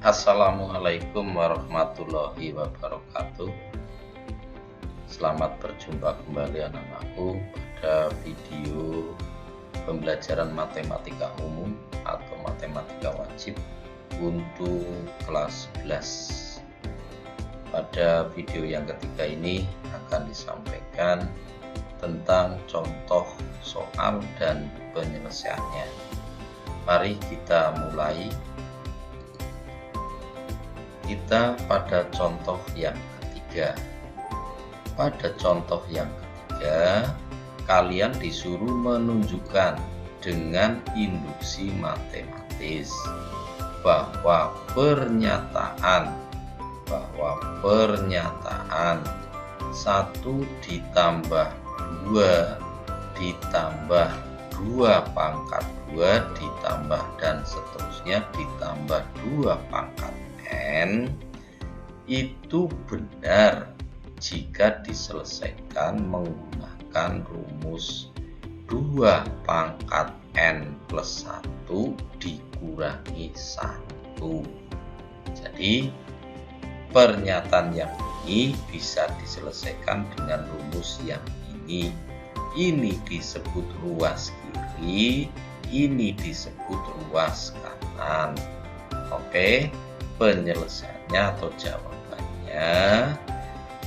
Assalamualaikum warahmatullahi wabarakatuh. Selamat berjumpa kembali anak-anakku pada video pembelajaran matematika umum atau matematika wajib untuk kelas 11. Pada video yang ketiga ini akan disampaikan tentang contoh soal dan penyelesaiannya. Mari kita mulai. Kita pada contoh yang ketiga. Pada contoh yang ketiga, kalian disuruh menunjukkan dengan induksi matematis bahwa pernyataan 1 ditambah 2 ditambah 2 pangkat 2 ditambah dan seterusnya ditambah 2 pangkat N itu benar jika diselesaikan menggunakan rumus 2 pangkat N plus 1 dikurangi 1. Jadi pernyataan yang ini bisa diselesaikan dengan rumus yang ini. Ini disebut ruas kiri, ini disebut ruas kanan. Oke. Penyelesaiannya atau jawabannya,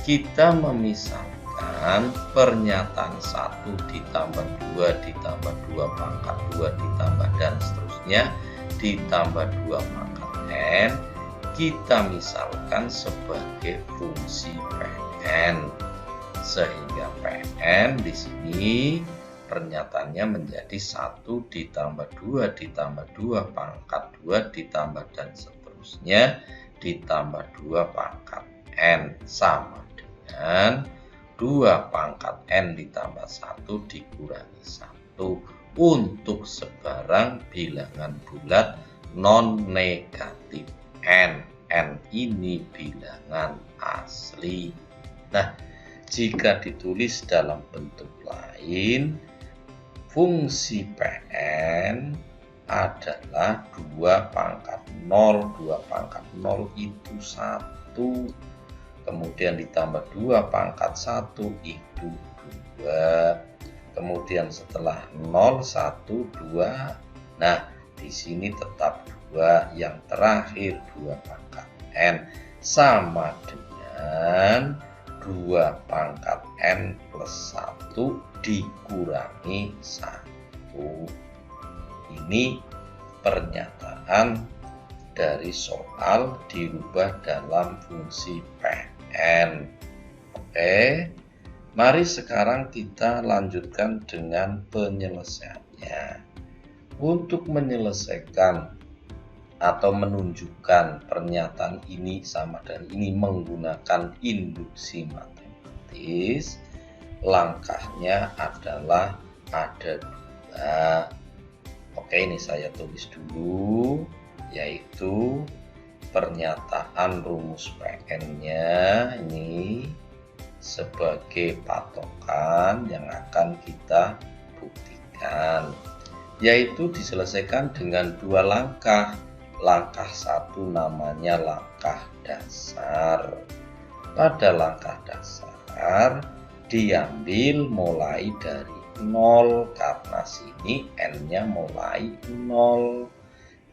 kita memisahkan pernyataan 1 ditambah 2 ditambah 2 pangkat 2 ditambah dan seterusnya ditambah 2 pangkat N, kita misalkan sebagai fungsi Pn, sehingga Pn di sini pernyataannya menjadi 1 ditambah 2 ditambah 2 pangkat 2 ditambah dan seterusnya ditambah 2 pangkat N sama dengan 2 pangkat N ditambah 1 dikurangi 1 untuk sebarang bilangan bulat non negatif N. N ini bilangan asli. Nah, jika ditulis dalam bentuk lain, fungsi Pn adalah 2 pangkat 0, 2 pangkat 0 itu 1, kemudian ditambah 2 pangkat 1 itu 2, kemudian setelah 0, 1, 2, nah di sini tetap 2, yang terakhir 2 pangkat N sama dengan 2 pangkat N plus 1 dikurangi 1. Ini pernyataan dari soal dirubah dalam fungsi Pn. Oke, mari sekarang kita lanjutkan dengan penyelesaiannya. Untuk menyelesaikan atau menunjukkan pernyataan ini sama dengan ini menggunakan induksi matematis, langkahnya adalah ada 2. Oke, ini saya tulis dulu, yaitu pernyataan rumus Pn-nya ini sebagai patokan yang akan kita buktikan, yaitu diselesaikan dengan 2 langkah. Langkah 1 namanya langkah dasar. Pada langkah dasar diambil mulai dari 0 karena sini N-nya mulai 0.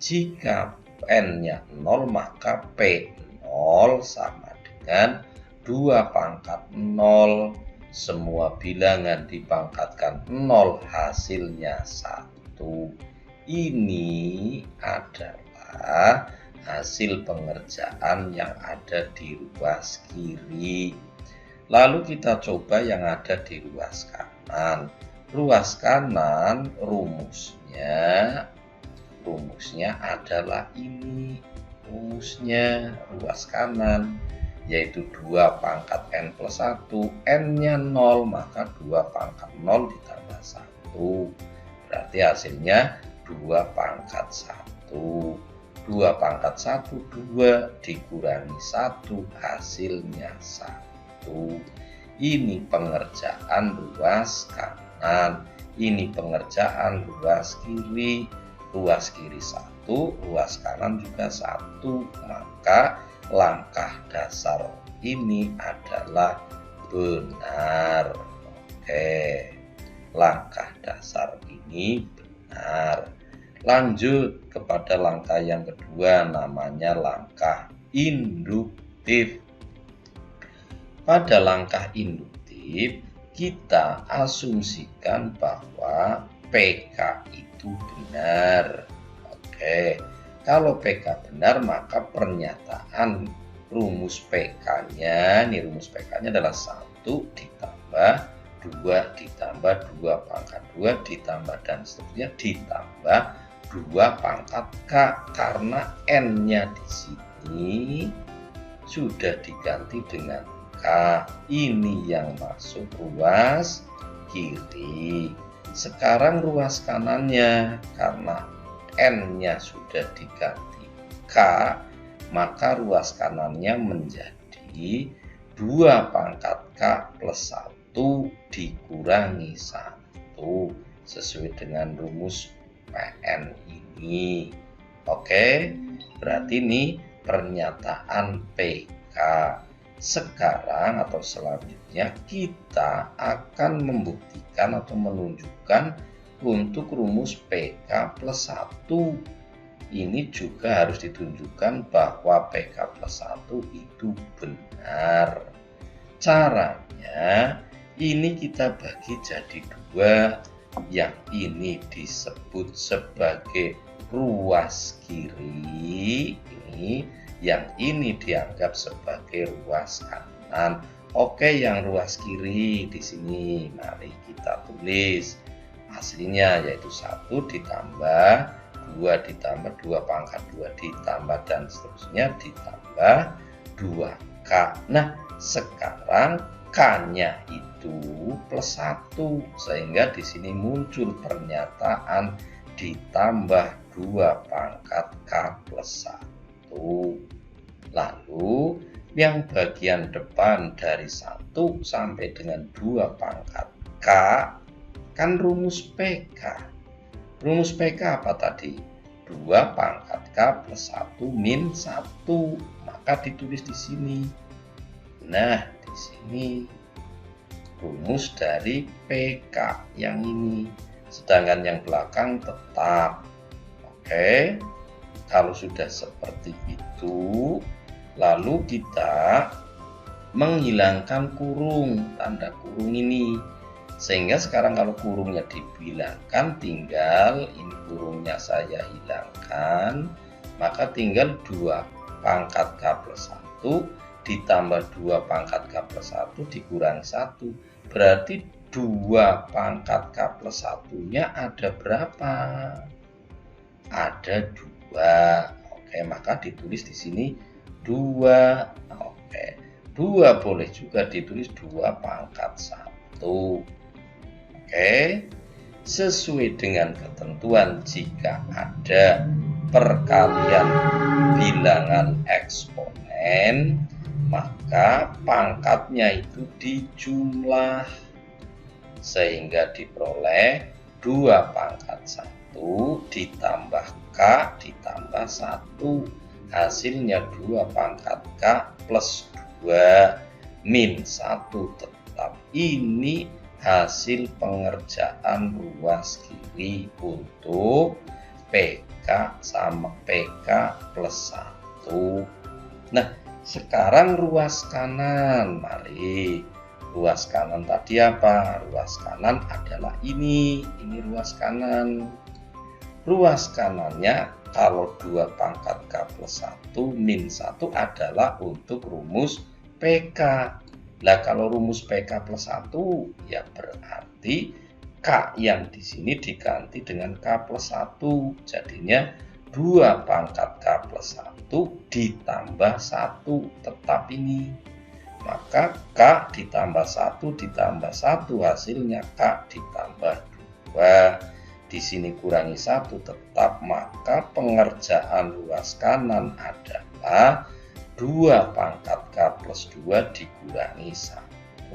Jika N-nya 0 maka P0 sama dengan 2 pangkat 0. Semua bilangan dipangkatkan 0 hasilnya 1. Ini adalah hasil pengerjaan yang ada di ruas kiri. Lalu kita coba yang ada di ruas kanan. Ruas kanan rumusnya adalah ini. Rumusnya ruas kanan yaitu 2 pangkat N plus 1, N-nya 0 maka 2 pangkat 0 ditambah 1, berarti hasilnya 2 pangkat 1. 2 pangkat 1 2 dikurangi 1 hasilnya 1. Ini pengerjaan ruas kanan, ini pengerjaan ruas kiri. Ruas kiri 1 1, ruas kanan juga 1, maka langkah dasar ini adalah benar. Oke, langkah dasar ini benar. Lanjut kepada langkah yang kedua, namanya langkah induktif. Pada langkah induktif, kita asumsikan bahwa PK itu benar. Oke, kalau PK benar, maka pernyataan rumus PK-nya, ini rumus PK-nya adalah 1 ditambah 2 ditambah 2 pangkat 2 ditambah dan seterusnya ditambah 2 pangkat K, karena N-nya di sini sudah diganti dengan K. Ini yang masuk ruas kiri. Sekarang ruas kanannya, karena N-nya sudah diganti K, maka ruas kanannya menjadi 2 pangkat K plus 1 dikurangi 1 sesuai dengan rumus PN ini. Oke, berarti ini pernyataan PK. Sekarang atau selanjutnya kita akan membuktikan atau menunjukkan untuk rumus PK plus 1. Ini juga harus ditunjukkan bahwa PK plus 1 itu benar. Caranya, ini kita bagi jadi 2. Yang ini disebut sebagai ruas kiri, yang ini dianggap sebagai ruas kanan. Oke, yang ruas kiri di sini mari kita tulis hasilnya, yaitu 1 ditambah 2 ditambah 2 pangkat 2 ditambah dan seterusnya ditambah 2K. Nah, sekarang K-nya itu plus 1, sehingga di sini muncul pernyataan ditambah 2 pangkat K plus 1. Lalu yang bagian depan dari 1 sampai dengan 2 pangkat K kan rumus PK. Rumus PK apa tadi? 2 pangkat K plus 1 min 1. Maka ditulis di sini. Nah, di sini rumus dari PK yang ini. Sedangkan yang belakang tetap. Oke. Kalau sudah seperti itu, lalu kita menghilangkan kurung, tanda kurung ini. Sehingga sekarang kalau kurungnya dibilangkan, tinggal ini kurungnya saya hilangkan, maka tinggal 2 pangkat K plus 1 ditambah 2 pangkat K plus 1 dikurangi 1. Berarti 2 pangkat K plus 1-nya ada berapa? Ada 2. Oke, maka ditulis di sini 2. Oke, 2 boleh juga ditulis 2 pangkat 1. Oke, sesuai dengan ketentuan, jika ada perkalian bilangan eksponen, maka pangkatnya itu dijumlah sehingga diperoleh 2 pangkat 1 ditambah K ditambah 1, hasilnya 2 pangkat K plus 2 min 1 tetap. Ini hasil pengerjaan ruas kiri untuk PK sama PK plus 1. Nah, sekarang ruas kanan. Mari, ruas kanan tadi apa? Ruas kanan adalah ini ruas kanan. Ruas kanannya kalau 2 pangkat K plus 1 min 1 adalah untuk rumus PK. Nah, kalau rumus PK plus 1 ya berarti K yang di sini diganti dengan K plus 1. Jadinya 2 pangkat K plus 1 ditambah 1 tetap ini. Maka K ditambah 1 ditambah 1 hasilnya K ditambah 2. Di sini kurangi 1 tetap, maka pengerjaan ruas kanan adalah 2 pangkat K plus 2 dikurangi 1.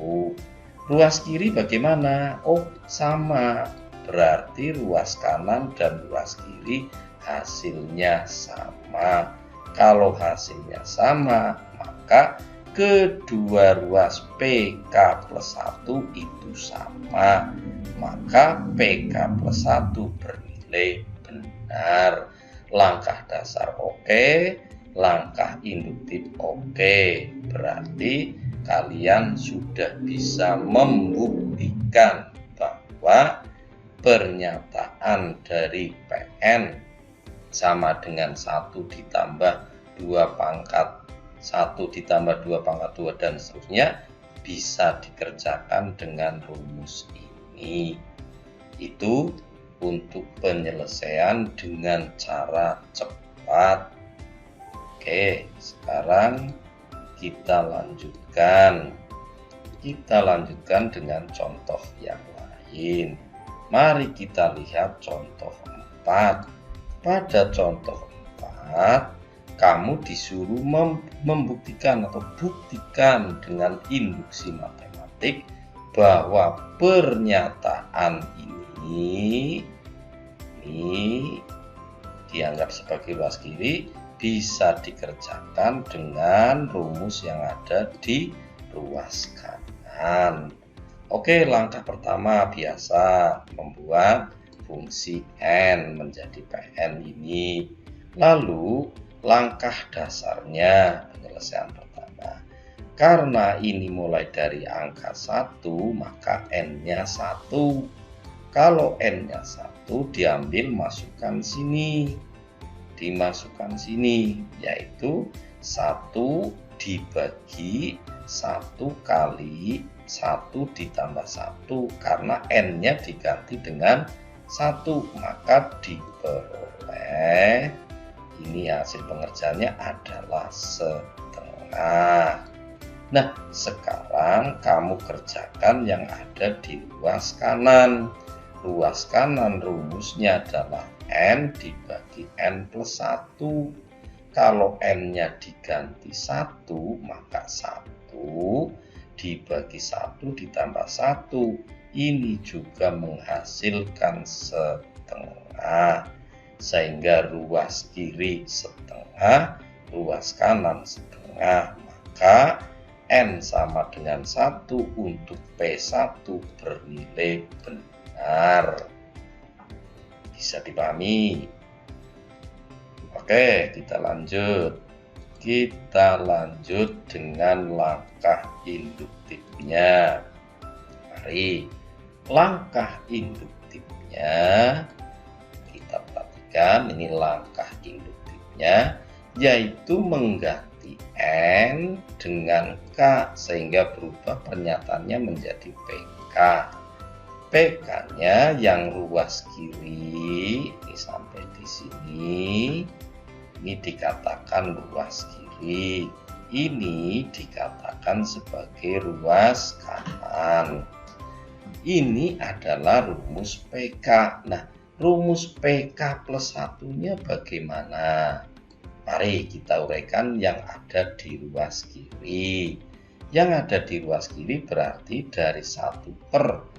Ruas kiri bagaimana? Oh, sama. Berarti ruas kanan dan ruas kiri hasilnya sama. Kalau hasilnya sama, maka kedua ruas PK plus 1 itu sama. Maka PK plus 1 bernilai benar. Langkah dasar oke, langkah induktif oke. Berarti kalian sudah bisa membuktikan bahwa pernyataan dari PN sama dengan 1 ditambah 2 pangkat 1 ditambah 2 pangkat 2 dan seterusnya bisa dikerjakan dengan rumus ini. Itu untuk penyelesaian dengan cara cepat. Oke, sekarang kita lanjutkan. Kita lanjutkan dengan contoh yang lain. Mari kita lihat contoh 4. Pada contoh 4, kamu disuruh membuktikan atau buktikan dengan induksi matematik bahwa pernyataan ini dianggap sebagai ruas kiri bisa dikerjakan dengan rumus yang ada di ruas kanan. Oke, langkah pertama biasa membuat fungsi n menjadi Pn ini. Lalu langkah dasarnya penyelesaian pertama. Karena ini mulai dari angka 1, maka n-nya 1. Kalau n-nya 1 diambil masukkan sini. Dimasukkan sini, yaitu 1 dibagi 1 kali 1 ditambah 1. Karena n-nya diganti dengan 1, maka diperoleh ini hasil pengerjaannya adalah setengah. Nah, sekarang kamu kerjakan yang ada di ruas kanan. Ruas kanan rumusnya adalah n dibagi n plus 1. Kalau n-nya diganti 1, maka 1 dibagi 1 ditambah 1. Ini juga menghasilkan setengah. Sehingga ruas kiri setengah, ruas kanan setengah. Maka n sama dengan 1 untuk P1 bernilai benar. Bisa dipahami? Oke, kita lanjut. Kita lanjut dengan langkah induktifnya. Mari, langkah induktifnya kita perhatikan. Ini langkah induktifnya, yaitu mengganti N dengan K sehingga berubah pernyataannya menjadi PK. PK-nya yang ruas kiri ini sampai di sini. Ini dikatakan ruas kiri. Ini dikatakan sebagai ruas kanan. Ini adalah rumus PK. Nah, rumus PK plus 1-nya bagaimana? Mari kita uraikan yang ada di ruas kiri. Yang ada di ruas kiri berarti dari 1 per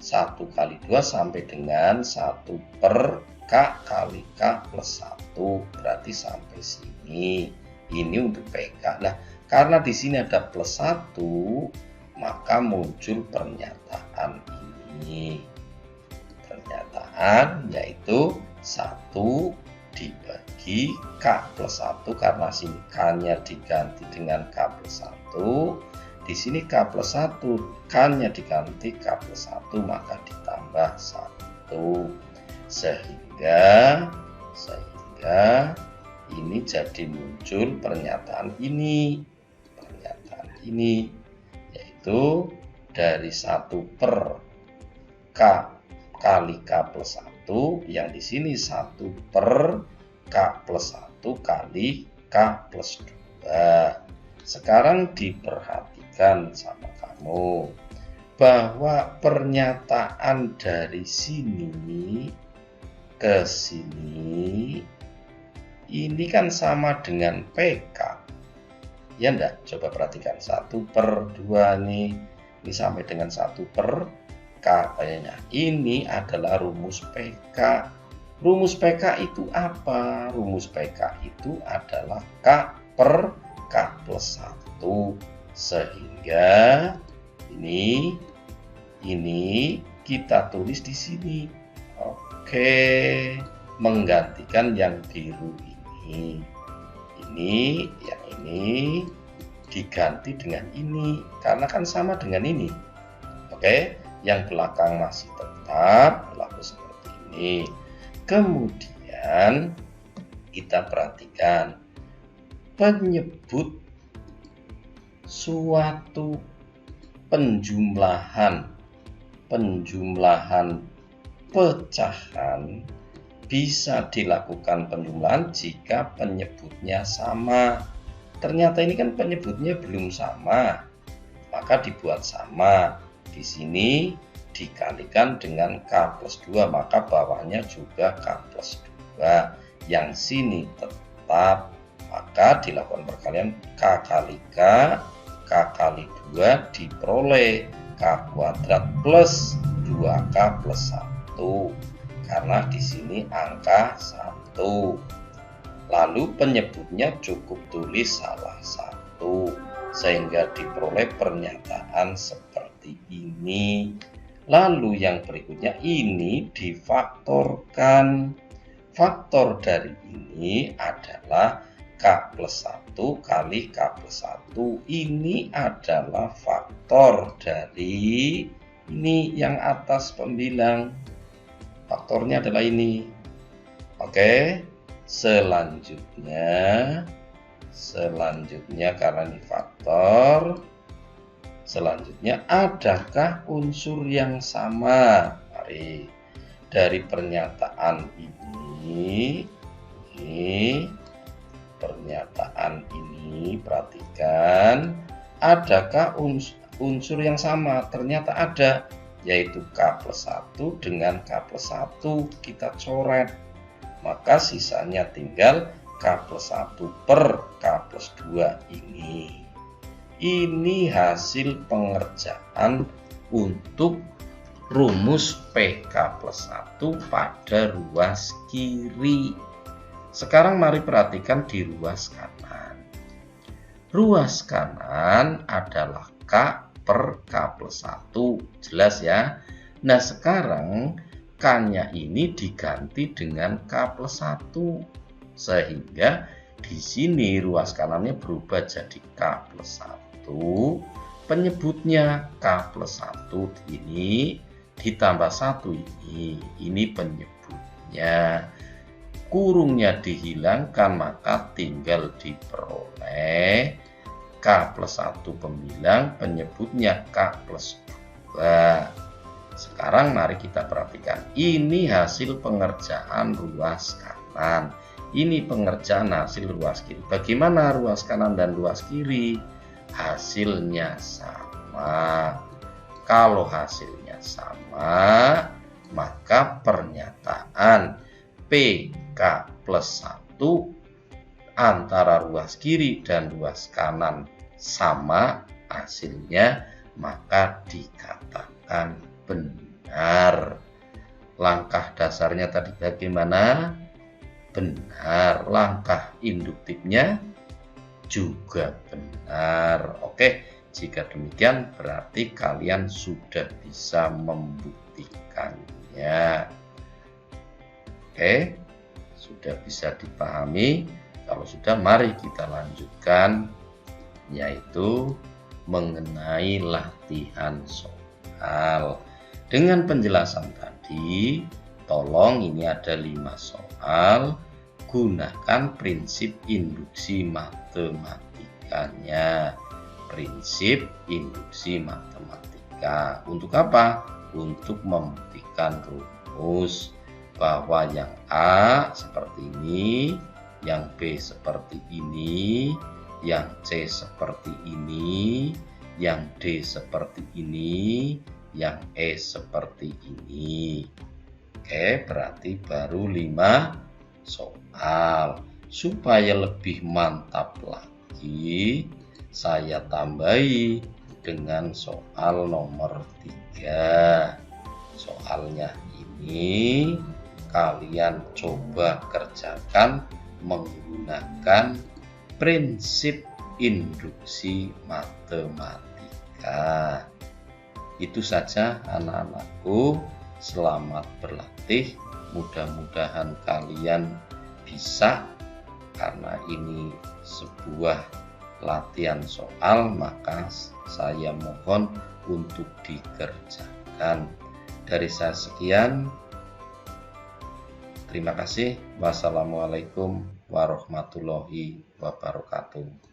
1 kali 2 sampai dengan 1 per K kali K plus 1. Berarti sampai sini. Ini untuk PK. Nah, karena di sini ada plus 1, maka muncul pernyataan ini. Pernyataan yaitu 1 dibagi K plus 1, karena sini K-nya diganti dengan K plus 1. Di sini K plus 1, K-nya diganti K plus 1, maka ditambah 1. Sehingga ini jadi muncul pernyataan ini. Pernyataan ini yaitu dari 1 per K kali K plus 1, yang di sini 1 per K plus 1 kali K plus 2. Sekarang diperhatikan sama kamu bahwa pernyataan dari sini ke sini ini kan sama dengan PK. Ya enggak? Coba perhatikan 1 per 2 nih. Ini sampai dengan 1 per K kayaknya. Ini adalah rumus PK. Rumus PK itu apa? Rumus PK itu adalah K per K plus 1. Sehingga ini kita tulis di sini. Oke, menggantikan yang biru ini. Yang ini diganti dengan ini karena kan sama dengan ini. Oke, yang belakang masih tetap berlaku seperti ini. Kemudian kita perhatikan penyebut suatu penjumlahan pecahan bisa dilakukan penjumlahan jika penyebutnya sama. Ternyata ini kan penyebutnya belum sama, maka dibuat sama. Di sini dikalikan dengan K plus 2, maka bawahnya juga K plus 2. Yang sini tetap, maka dilakukan perkalian K kali K kali 2 diperoleh K kuadrat plus 2K plus 1. Karena di sini angka 1. Lalu penyebutnya cukup tulis salah satu, sehingga diperoleh pernyataan seperti ini. Lalu yang berikutnya ini difaktorkan. Faktor dari ini adalah K plus 1 kali K plus 1. Ini adalah faktor dari ini yang atas pembilang. Faktornya adalah ini. Oke, selanjutnya karena ini faktor, selanjutnya adakah unsur yang sama? Mari dari pernyataan ini pernyataan ini perhatikan, adakah unsur yang sama? Ternyata ada, yaitu K plus 1 dengan K plus 1 kita coret, maka sisanya tinggal K plus 1 per K plus 2 ini. Ini hasil pengerjaan untuk rumus PK plus 1 pada ruas kiri. Sekarang mari perhatikan di ruas kanan. Ruas kanan adalah K per K plus 1, jelas ya. Nah sekarang K-nya ini diganti dengan K plus 1, sehingga di sini ruas kanannya berubah jadi K plus 1, penyebutnya K plus 1 ini ditambah 1 ini penyebutnya. Kurungnya dihilangkan, maka tinggal diperoleh K plus 1 pembilang, penyebutnya K plus 2. Sekarang mari kita perhatikan, ini hasil pengerjaan ruas kanan, ini pengerjaan hasil ruas kiri. Bagaimana ruas kanan dan ruas kiri? Hasilnya sama. Kalau hasilnya sama, maka pernyataan PK plus 1 antara ruas kiri dan ruas kanan sama hasilnya, maka dikatakan benar. Langkah dasarnya tadi bagaimana? Benar. Langkah induktifnya juga benar. Oke, jika demikian berarti kalian sudah bisa membuktikannya. Oke, sudah bisa dipahami. Kalau sudah, mari kita lanjutkan, yaitu mengenai latihan soal. Dengan penjelasan tadi, tolong ini ada 5 soal, gunakan prinsip induksi matematikanya. Prinsip induksi matematika. Untuk apa? Untuk membuktikan rumus bahwa yang A seperti ini, yang B seperti ini, yang C seperti ini, yang D seperti ini, yang E seperti ini. Oke, berarti baru 5 soal. Supaya lebih mantap lagi, saya tambahi dengan soal nomor 3. Soalnya ini kalian coba kerjakan menggunakan prinsip induksi matematika. Itu saja anak-anakku, selamat berlatih, mudah-mudahan kalian bisa, karena ini sebuah latihan soal, maka saya mohon untuk dikerjakan. Dari saya sekian, terima kasih. Wassalamualaikum warahmatullahi wabarakatuh.